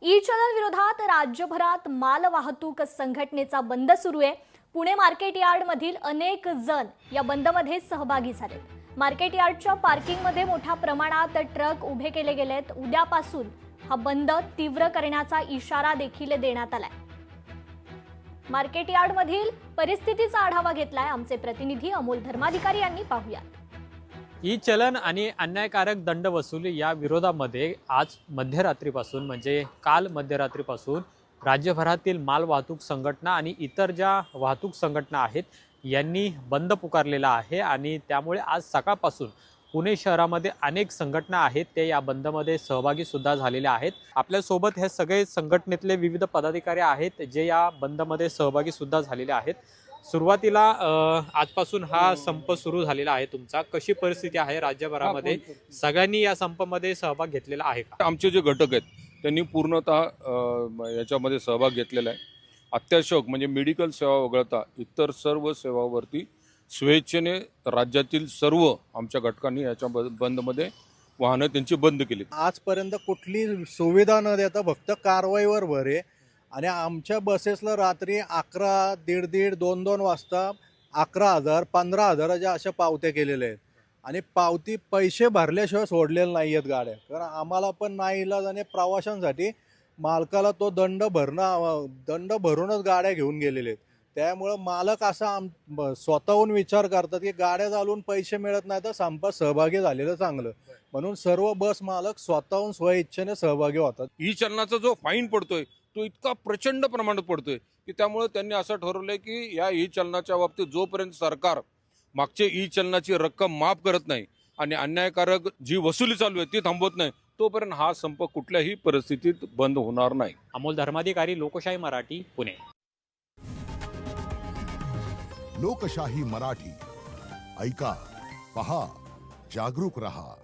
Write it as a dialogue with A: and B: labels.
A: E चलन विरोधात राज्यभरात माल वाहतूक संघटनेचा बंद सुरू आहे। पुणे मार्केट यार्ड मधील अनेक जण या बंदमध्ये सहभागी झाले। मार्केट यार्डच्या पार्किंगमध्ये मोठ्या प्रमाणात ट्रक उभे केले गेलेत। उद्यापासून हा बंद तीव्र करण्याचा इशारा देखील देण्यात आलाय। मार्केट यार्ड मधील परिस्थितीचा आढावा घेतलाय आमचे प्रतिनिधी अमोल धर्माधिकारी यांनी। पाहूया।
B: ई चलन आणि अन्यायकारक दंड वसुली या विरोधामध्ये आज मध्यरात्रीपासून म्हणजे काल मध्यरात्रीपासून राज्यभरातील माल वाहतूक संघटना आणि इतर ज्या वाहतूक संघटना आहेत यांनी बंद पुकारलेला आहे आणि त्यामुळे आज सकाळपासून पुणे शहरामध्ये अनेक संघटना आहेत ते या बंदमध्ये सहभागी सुद्धा झालेले आहेत। आपल्या सोबत हे सगळे संघटनेतले विविध पदाधिकारी आहेत जे या बंदमध्ये सहभागी सुद्धा झालेले आहेत। सुरुवातीला आजपासून हा संप सुरू झालेला आहे तुमचा, कशी परिस्थिती आहे राज्यभरामध्ये? सगळ्यांनी या संपामध्ये सहभाग घेतलेला आहे का?
C: आमचे जे घटक आहेत त्यांनी पूर्णतः याच्यामध्ये सहभाग घेतलेला आहे। अत्यावश्यक म्हणजे मेडिकल सेवा वगळता इतर सर्व सेवावरती स्वेच्छेने राज्यातील सर्व आमच्या घटकांनी याच्या बंदमध्ये वाहनं त्यांची बंद केली।
D: आजपर्यंत कुठली सुविधा न देता फक्त कारवाईवर भर आहे आणि आमच्या बसेसला रात्री 11, 1:30, 2 वाजता 11,000, 15,000च्या अशा पावत्या केलेल्या आहेत आणि पावती पैसे भरल्याशिवाय सोडलेल्या नाही आहेत गाड्या। कारण आम्हाला पण नाही इलाज आणि प्रवाशांसाठी मालकाला तो दंड भरूनच गाड्या घेऊन गेलेले आहेत। त्यामुळे मालक असा स्वतःहून विचार करतात की गाड्या चालवून पैसे मिळत नाही तर संपात सहभागी झालेलं चांगलं, म्हणून सर्व बस मालक स्वतःहून स्वइच्छेने सहभागी होतात।
C: ई चलनाचा जो फाईन पडतोय तो इतका प्रचंड प्रमाणात पडतोय की त्यामुळे त्यांनी असं ठरवलंय की या ई चलनाच्या बाबतीत जोपर्यंत सरकार मागचे ई चलनाची रक्कम माफ करत नाही आणि अन्यायकारक जी वसुली चालू आहे ती थांबवत नाही तोपर्यंत हा संप कुठल्याही परिस्थितीत बंद होणार नाही।
B: अमोल धर्माधिकारी, लोकशाही मराठी, पुणे।
E: लोकशाही मराठी ऐका, पहा, जागरूक रहा।